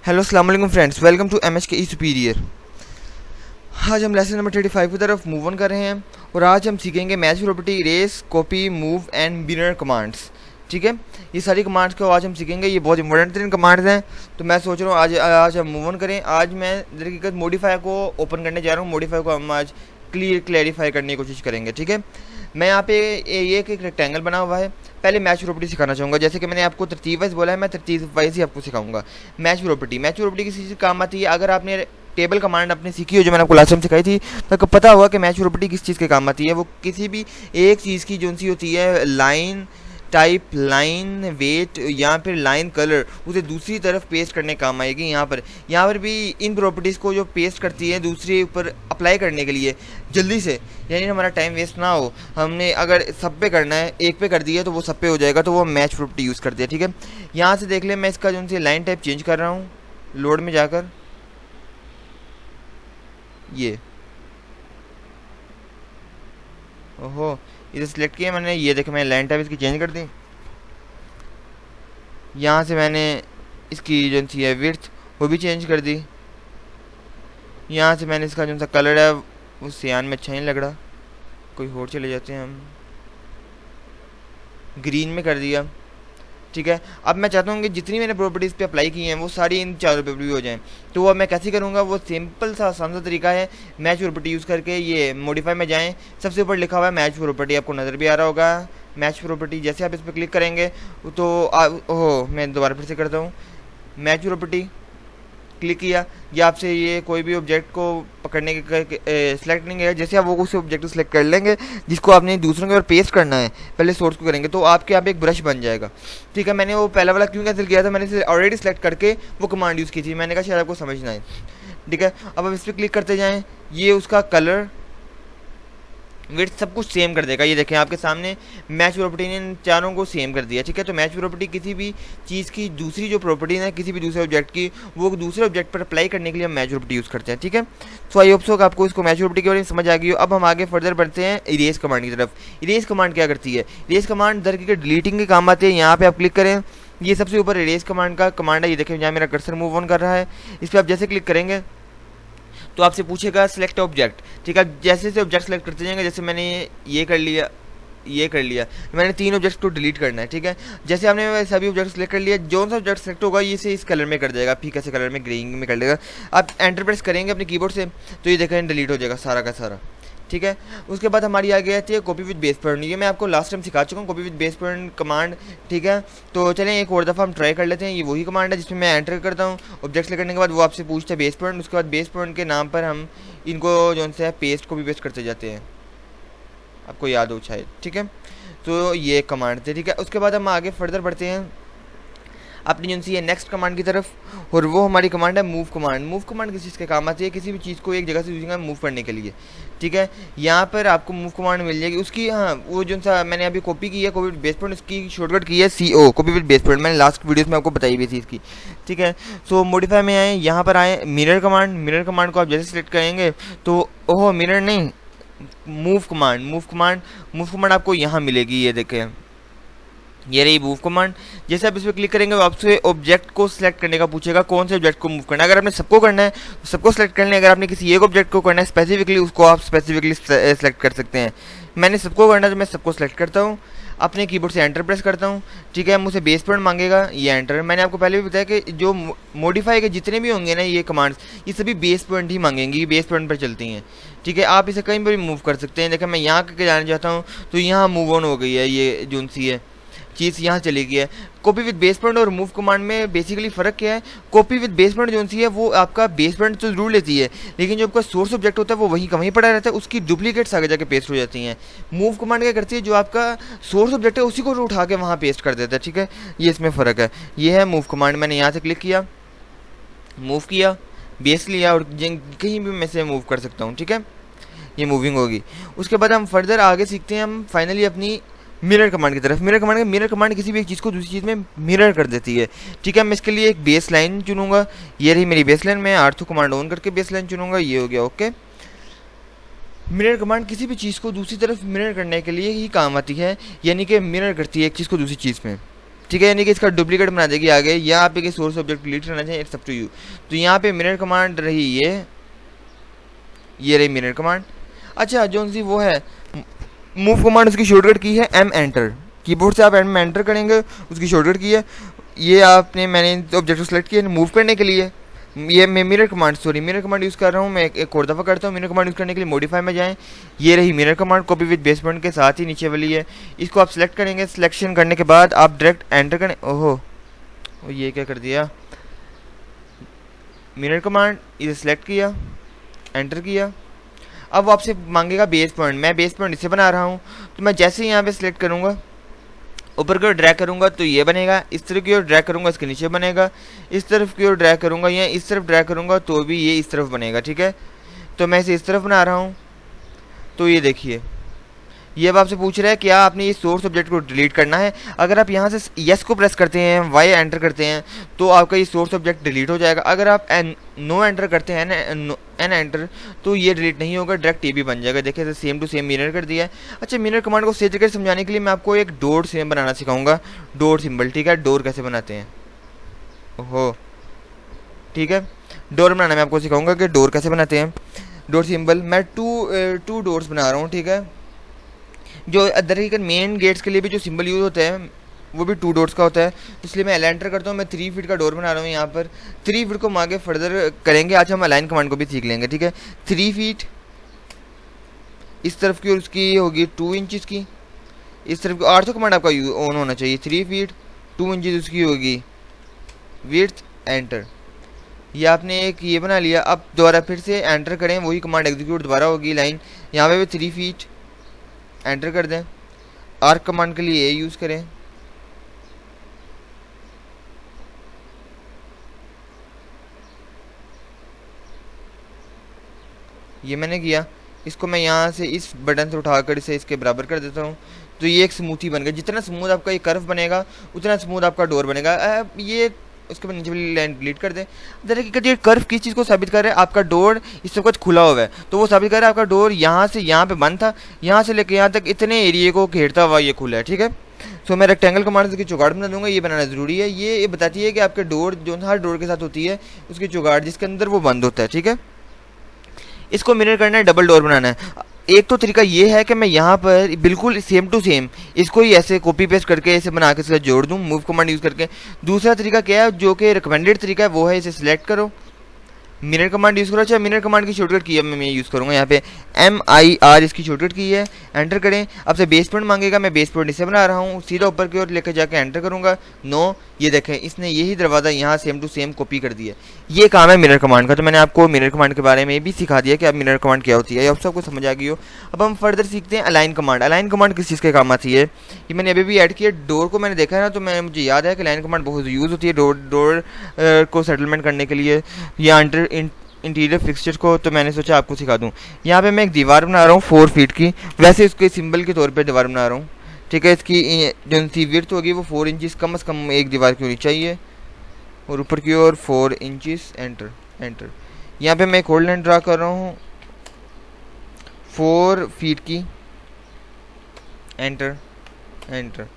Hello अस्सलाम वालेकुम friends, welcome to MHKE superior. आज हम लेसन नंबर 35 की तरफ मूव ऑन कर रहे हैं और आज हम सीखेंगे match property, erase, copy, move and mirror commands. ठीक है, ये सारी कमांड्स को आज हम सीखेंगे। ये बहुत इंपॉर्टेंट तीन कमांड्स हैं, तो मैं सोच रहा हूँ आज हम मूव ऑन करें। आज मैं दरअसल मॉडिफाई को ओपन करने जा रहा हूँ। मॉडिफाई को हम आज क्लैरिफाई करने की कोशिश करेंगे। ठीक है, मैं यहाँ पे ये एक रेक्टेंगल बना हुआ है। पहले मैच प्रॉपर्टी सिखाना चाहूँगा। जैसे कि मैंने आपको तरतीब वाइज बोला है, मैं तरतीब वाइज ही आपको सिखाऊंगा। मैच प्रॉपर्टी किसी चीज़ काम आती है। अगर आपने टेबल कमांड अपने सीखी हो, जो मैंने आपको लास्ट टाइम सिखाई थी, तो आपको पता होगा कि मैच प्रॉपर्टी किस चीज़ के काम आती है। वो किसी भी एक चीज़ की जो सी होती है, लाइन टाइप, लाइन वेट या फिर लाइन कलर, उसे दूसरी तरफ पेस्ट करने काम आएगी। यहाँ पर भी इन प्रॉपर्टीज़ को जो पेस्ट करती है दूसरे ऊपर अप्लाई करने के लिए जल्दी से, यानी हमारा टाइम वेस्ट ना हो। हमने अगर सब पे करना है, एक पे कर दिया तो वो सब पे हो जाएगा, तो वो मैच प्रॉपर्टी यूज़ करते हैं। ठीक है, यहाँ से देख लें, मैं इसका जो सी लाइन टाइप चेंज कर रहा हूँ लोड में जाकर। ये ओहो, इसे सिलेक्ट किया मैंने। ये देखें, मैंने लाइन टाइप इसकी चेंज कर दी। यहाँ से मैंने इसकी जो सी है विड्थ वो भी चेंज कर दी। यहाँ से मैंने इसका जो सा कलर है वो सियान में अच्छा नहीं लग रहा, कोई और चले जाते हैं हम, ग्रीन में कर दिया। ठीक है, अब मैं चाहता हूँ कि जितनी मैंने प्रॉपर्टीज़ पे अप्लाई की हैं वो सारी इन चारों पे भी हो जाएं। तो वो मैं कैसे करूँगा? वो सिंपल सा आसान सा तरीका है। मैच प्रॉपर्टी यूज़ करके ये मॉडिफाई में जाएं, सबसे ऊपर लिखा हुआ है मैच प्रॉपर्टी, आपको नज़र भी आ रहा होगा मैच प्रॉपर्टी। जैसे आप इस पर क्लिक करेंगे तो ओहो, मैं दोबारा फिर से करता हूँ। मैच प्रॉपर्टी क्लिक किया, या आपसे ये कोई भी ऑब्जेक्ट को पकड़ने के सिलेक्ट नहीं है। जैसे आप वो उस ऑब्जेक्ट को सिलेक्ट कर लेंगे जिसको आपने दूसरों के ऊपर पेस्ट करना है, पहले सोर्स को करेंगे तो आपके यहाँ पे एक ब्रश बन जाएगा। ठीक है, मैंने वो पहला वाला क्यों कैंसिल किया था? मैंने इसे ऑलरेडी सिलेक्ट करके वो कमांड यूज़ की थी। मैंने कहा शायद आपको समझना है। ठीक है, अब आप इस पर क्लिक करते जाएँ, ये उसका कलर, विड्थ सब कुछ सेम कर देगा। ये देखें आपके सामने मैच प्रॉपर्टी ने इन चारों को सेम कर दिया। ठीक है, तो मैच प्रॉपर्टी किसी भी चीज़ की दूसरी जो प्रॉपर्टी है, किसी भी दूसरे ऑब्जेक्ट की, वो दूसरे ऑब्जेक्ट पर अप्लाई करने के लिए हम मैच प्रॉपर्टी यूज़ करते हैं। ठीक है, तो आई होप सो आपको इसको मैच प्रॉपर्टी के बारे में समझ आ गई हो। अब हम आगे फर्दर बढ़ते हैं इरेज कमांड की तरफ। इरेज कमांड क्या करती है? इरेज कमांड दरअसल डिलीटिंग के काम आती है। यहाँ पर आप क्लिक करें, ये सबसे ऊपर इरेज कमांड का कमांड है। ये देखें, जहाँ मेरा कर्सर मूव ऑन कर रहा है, इस पर आप जैसे क्लिक करेंगे तो आपसे पूछेगा सिलेक्ट ऑब्जेक्ट। ठीक है, जैसे जैसे ऑब्जेक्ट सेलेक्ट करते जाएंगे, जैसे मैंने ये कर लिया, मैंने 3 ऑब्जेक्ट को डिलीट करना है। ठीक है, जैसे आपने सभी ऑब्जेक्ट सेलेक्ट कर लिया, जो सा ऑब्जेक्ट सेलेक्ट होगा ये से इस कलर में कर देगा, फीका से कलर में, ग्रीन में कर देगा। आप एंटर प्रेस करेंगे अपने कीबोर्ड से तो ये देखें डिलीट हो जाएगा सारा का सारा। ठीक है, उसके बाद हमारी आ गई है कॉपी विद बेस पॉइंट। ये मैं आपको लास्ट टाइम सिखा चुका हूँ, copy with base point command. ठीक है, तो चलें एक और दफ़ा हम ट्राई कर लेते हैं। ये वही कमांड है जिसमें मैं एंटर करता हूँ ऑब्जेक्ट सेलेक्ट करने के बाद, वो आपसे पूछता है बेस पॉइंट। उसके बाद बेस पॉइंट के नाम पर हम इनको जो है पेस्ट कॉपी पेस्ट करते जाते हैं, आपको याद हो शायद। ठीक है, तो ये कमांड थे। ठीक है, उसके बाद हम आगे फर्दर बढ़ते हैं अपनी जो सी है नेक्स्ट कमांड की तरफ, और वो हमारी कमांड है मूव कमांड। मूव कमांड किस चीज़ के काम आती है? किसी भी चीज़ को एक जगह से दूसरी जगह मूव करने के लिए। ठीक है, यहाँ पर आपको मूव कमांड मिल जाएगी। उसकी वो जो सा मैंने अभी कॉपी की है कॉपी विद बेस पॉइंट, उसकी शॉर्टकट की है CO, copy with base point. मैंने लास्ट वीडियोस में आपको बताई भी थी इसकी। ठीक है, सो मॉडिफाई में आए, यहाँ पर आए मिरर कमांड। मिरर कमांड को आप जैसे सेलेक्ट करेंगे तो ओहो, मिरर नहीं, मूव कमांड आपको यहाँ मिलेगी। ये देखें, ये रही मूव कमांड। जैसे आप इस पर क्लिक करेंगे, आपसे ऑब्जेक्ट को सिलेक्ट करने का पूछेगा, कौन से ऑब्जेक्ट को मूव करना है। अगर आपने सबको करना है तो सबको सिलेक्ट कर लें। अगर आपने किसी एक ऑब्जेक्ट को करना है स्पेसिफिकली, उसको आप स्पेसिफिकली सिलेक्ट कर सकते हैं। मैंने सबको करना है तो मैं सबको सिलेक्ट करता हूँ, अपने कीबोर्ड से एंटर प्रेस करता हूँ। ठीक है, मुझसे बेस पॉइंट मांगेगा, ये एंटर। मैंने आपको पहले भी बताया कि जो मॉडिफाई के जितने भी होंगे ना ये कमांड्स, ये सभी बेस पॉइंट ही मांगेंगी, ये बेस पॉइंट पर चलती हैं। ठीक है, आप इसे कहीं पर भी मूव कर सकते हैं। देखिए, मैं यहाँ करके जाना चाहता हूँ तो यहाँ मूव ऑन हो गई है, ये जो सी है चीज़ यहाँ चली गई है। कॉपी विद बेस पॉइंट और मूव कमांड में बेसिकली फ़र्क क्या है? कॉपी विद बेस पॉइंट जो सी है वो आपका बेस पॉइंट तो जरूर लेती है, लेकिन जो आपका सोर्स ऑब्जेक्ट होता है वो वहीं पड़ा रहता है, उसकी डुप्लीकेट्स आगे जाके पेस्ट हो जाती हैं। मूव कमांड क्या करती है? जो आपका सोर्स ऑब्जेक्ट है उसी को उठा के वहाँ पेस्ट कर देता है। ठीक है, ये इसमें फ़र्क है। ये है मूव कमांड। मैंने यहाँ से क्लिक किया, मूव किया, बेस लिया और कहीं भी मैं से मूव कर सकता हूँ। ठीक है, ये मूविंग होगी। उसके बाद हम फर्दर आगे सीखते हैं हम फाइनली अपनी मिरर कमांड की तरफ। मिरर कमांड किसी भी एक चीज़ को दूसरी चीज़ में मिरर कर देती है। ठीक है, मैं इसके लिए एक बेस लाइन चुनूंगा। ये रही मेरी बेस लाइन। मैं R2 कमांड ऑन करके बेस लाइन चुनूंगा, ये हो गया ओके। मिरर कमांड किसी भी चीज़ को दूसरी तरफ मिरर करने के लिए ही काम आती है, यानी कि मिरर करती है एक चीज़ को दूसरी चीज़ में। ठीक है, यानी कि इसका डुप्लीकेट बना देगी आगे, या आप एक सोर्स ऑब्जेक्ट डिलीट करना चाहिए, इट्स अप टू यू। तो यहाँ पे मिरर कमांड रही ये रही मिरर कमांड। अच्छा जो सी वो है मूव कमांड, उसकी शॉर्टकट की है एम एंटर। कीबोर्ड से आप एम एंटर करेंगे, उसकी शॉर्टकट की है ये आपने, मैंने ऑब्जेक्ट को सेलेक्ट किया मूव करने के लिए। ये मैं मिरर कमांड यूज़ कर रहा हूँ। मैं एक और दफ़ा करता हूँ। मिरर कमांड यूज़ करने के लिए मॉडिफाई में जाएं, ये रही mirror command, copy with base point के साथ ही नीचे वाली है। इसको आप सेलेक्ट करेंगे, सिलेक्शन करने के बाद आप डायरेक्ट एंटर करें। ओहो ये क्या कर दिया, मिरर कमांड इसे सेलेक्ट किया, एंटर किया। अब वो आपसे मांगेगा बेस पॉइंट, मैं बेस पॉइंट इसे बना रहा हूँ। तो मैं जैसे ही यहाँ पे सिलेक्ट करूँगा, ऊपर की ओर ड्रैग करूँगा तो ये बनेगा, इस तरफ की ओर ड्रैग करूँगा इसके नीचे बनेगा, इस तरफ की ओर ड्रैग करूँगा या इस तरफ ड्रैग करूँगा तो भी ये इस तरफ बनेगा। ठीक है, तो मैं इसे इस तरफ बना रहा हूँ। तो ये देखिए, ये अब आपसे पूछ रहा है क्या आपने ये सोर्स ऑब्जेक्ट को डिलीट करना है। अगर आप यहाँ से यस को प्रेस करते हैं, वाई एंटर करते हैं, तो आपका ये सोर्स ऑब्जेक्ट डिलीट हो जाएगा। अगर आप नो एंटर करते हैं, एन एंटर, तो ये डिलीट नहीं होगा, डायरेक्ट टीबी बन जाएगा। देखिए सेम टू सेम मिरर कर दिया है। अच्छा मिरर कमांड को सही तरीके से समझाने के लिए मैं आपको एक डॉट सेम बनाना सिखाऊंगा, डॉट सिंबल। ठीक है, डोर कैसे बनाते हैं, ओहो ठीक है, डोर बनाना मैं आपको सिखाऊंगा कि डोर कैसे बनाते हैं। डोर सिंबल मैं टू डोर्स बना रहा हूँ। ठीक है, जो दरअसल मेन गेट्स के लिए भी जो सिंबल यूज़ होता है वो भी 2 डोर्स का होता है, इसलिए मैं एल एंटर करता हूँ। मैं 3 फीट का डोर बना रहा हूँ यहाँ पर। 3 फीट को हम आगे फर्दर करेंगे, आज हम अलाइन कमांड को भी सीख लेंगे। ठीक है, 3 फीट इस तरफ की और उसकी होगी 2 इंचज़ की, इस तरफ की आर्थो कमांड आपका ऑन होना चाहिए। 3 फीट 2 इंचज़ उसकी होगी विड्थ, एंटर। ये आपने एक ये बना लिया। अब दोबारा फिर से एंटर करें, वही कमांड एग्जीक्यूट दोबारा होगी लाइन। यहाँ पे भी 3 फीट एंटर कर दें। आर्क कमांड के लिए ये यूज़ करें। ये मैंने किया, इसको मैं यहाँ से इस बटन से उठाकर इसे इसके बराबर कर देता हूँ। तो ये एक स्मूथी बन गया। जितना स्मूथ आपका ये कर्व बनेगा उतना स्मूथ आपका डोर बनेगा। ये उसके बाद नीचे वाली लाइन डिलीट कर दें। देखिए ये कर्व किस चीज़ को साबित कर रहा है, आपका डोर इस सब कुछ खुला हुआ है, तो वो साबित कर रहा है आपका डोर यहाँ से यहाँ पे बंद था, यहाँ से लेकर यहाँ तक इतने एरिए को घेरता हुआ ये खुला है। ठीक है, सो मैं रेक्टेंगल कमांड से चौगाड़ बना दूंगा। ये बनाना ज़रूरी है। ये बताती है कि आपके डोर जो हर डोर के साथ होती है उसकी चौगाड़ जिसके अंदर वो बंद होता है। ठीक है, इसको मिरर करना है, डबल डोर बनाना है। एक तो तरीका ये है कि मैं यहाँ पर बिल्कुल सेम टू सेम इसको ही ऐसे कॉपी पेस्ट करके इसे बना के इसका जोड़ दूँ मूव कमांड यूज़ करके। दूसरा तरीका क्या है जो कि रिकमेंडेड तरीका है, वो है इसे सिलेक्ट करो, मिरर कमांड यूज़ करो। अच्छा मिरर कमांड की शॉर्टकट की है मैं यूज़ करूँगा यहाँ पे MIR, इसकी शॉर्टकट की है, एंटर करें। अब से बेस पॉइंट मांगेगा, मैं बेस पॉइंट इसे बना रहा हूँ, सीधा ऊपर की ओर लेकर जाके एंटर करूँगा। नो, ये देखें इसने यही दरवाज़ा यहाँ सेम टू सेम कॉपी कर दिया। ये काम है मिरर कमांड का। तो मैंने आपको मिरर कमांड के बारे में भी सिखा दिया कि आप मिरर कमांड क्या होती है, अब सबको समझ आ गई हो। अब हम फर्दर सीखते हैं अलाइन कमांड। अलाइन कमांड किस चीज़ के काम आती है, ये मैंने अभी भी ऐड किया। डोर को मैंने देखा है ना, तो मुझे याद है कि अलाइन कमांड बहुत यूज़ होती है डोर को सेटलमेंट करने के लिए या इंटीरियर फिक्सचर को। तो मैंने सोचा आपको सिखा दूं। यहाँ पे मैं एक दीवार बना रहा हूँ 4 फीट की, वैसे इसके सिंबल के तौर पे दीवार बना रहा हूँ। ठीक है, इसकी जो सी विड्थ होगी वो 4 इंचज़ कम से कम एक दीवार की होनी चाहिए, और ऊपर की ओर 4 इंचज़। Enter enter. यहाँ पे मैं एक और लाइन ड्रा कर रहा हूँ 4 फीट की, एंटर एंटर।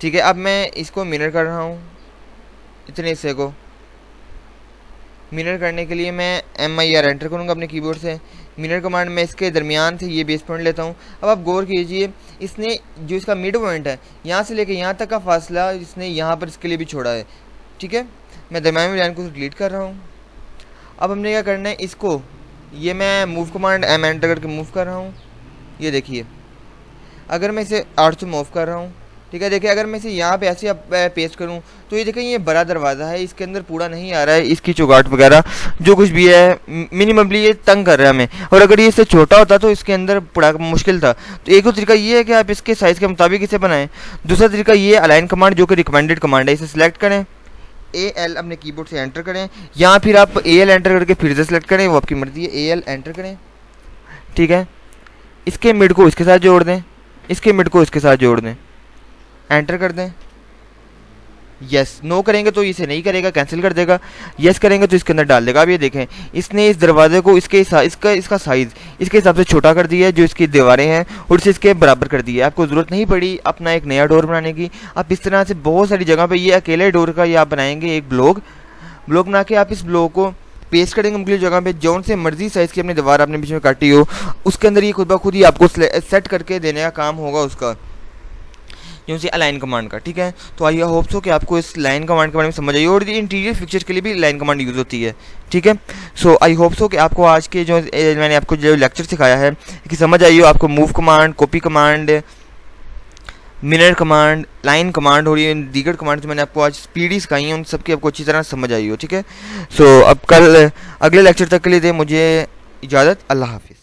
ठीक है, अब मैं इसको मिरर कर रहा हूँ, इतने हिस्से को मिरर करने के लिए मैं MIR एंटर करूँगा अपने कीबोर्ड से। मिरर कमांड में इसके दरमियान से ये बेस पॉइंट लेता हूँ। अब आप गौर कीजिए, इसने जो इसका मिड पॉइंट है यहाँ से लेके यहाँ तक का फासला इसने यहाँ पर इसके लिए भी छोड़ा है। ठीक है, मैं दरमियान लाइन को डिलीट कर रहा हूँ। अब हमने क्या करना है, इसको ये मैं मूव कमांड M एंटर करके मूव कर रहा हूँ। ये देखिए, अगर मैं इसे 8 से मूव कर रहा हूँ, ठीक है, देखिए अगर मैं इसे यहाँ पे ऐसे पेस्ट करूँ तो ये देखें ये बड़ा दरवाज़ा है, इसके अंदर पूरा नहीं आ रहा है, इसकी चौगाट वगैरह जो कुछ भी है मिनिममली ये तंग कर रहा है हमें। और अगर ये इससे छोटा होता तो इसके अंदर बड़ा मुश्किल था। तो एक तो तरीका ये है कि आप इसके साइज़ के मुताबिक इसे बनाएं। दूसरा तरीका ये अलाइन कमांड जो कि रिकमेंडेड कमांड है, इसे सिलेक्ट करें, AL अपने कीबोर्ड से एंटर करें, या फिर आप AL एंटर करके फिर से सिलेक्ट करें, वो आपकी मर्जी है। AL एंटर करें, ठीक है, इसके मिड को इसके साथ जोड़ दें, इसके मिड को इसके साथ जोड़ दें, एंटर कर दें। यस, नो करेंगे तो इसे नहीं करेगा, कैंसिल कर देगा। यस करेंगे तो इसके अंदर डाल देगा। अब ये देखें, इसने इस दरवाजे को इसका साइज़ इसके हिसाब से छोटा कर दिया है, जो इसकी दीवारें हैं, और इसे इसके बराबर कर दिया है। आपको ज़रूरत नहीं पड़ी अपना एक नया डोर बनाने की। आप इस तरह से बहुत सारी जगह पर ये अकेले डोर का ये आप बनाएंगे एक ब्लॉक बना के, आप इस ब्लॉक को पेस्ट करेंगे मुख्तलिफ जगह पे, जौन से मर्जी साइज़ की अपनी दीवार आपने बीच में काटी हो, उसके अंदर ये खुद ब खुद ही आपको सेट करके देने का काम होगा उसका, जो सी अलाइन कमांड का। ठीक है, तो आई होप सो कि आपको इस लाइन कमांड के बारे में समझ आई, और इंटीरियर पिक्चर के लिए भी लाइन कमांड यूज़ होती है। ठीक है, सो आई होप सो कि आपको आज के जो मैंने आपको जो लेक्चर सिखाया है कि समझ आई हो। आपको move command, copy command, mirror command, line command और ये दीगर कमांड जो मैंने आपको आज स्पीडी सिखाई हैं, उन सबकी आपको अच्छी तरह समझ आई हो। ठीक है, सो अब कल अगले लेक्चर तक के लिए दे मुझे इजाज़त। अल्लाह हाफिज़।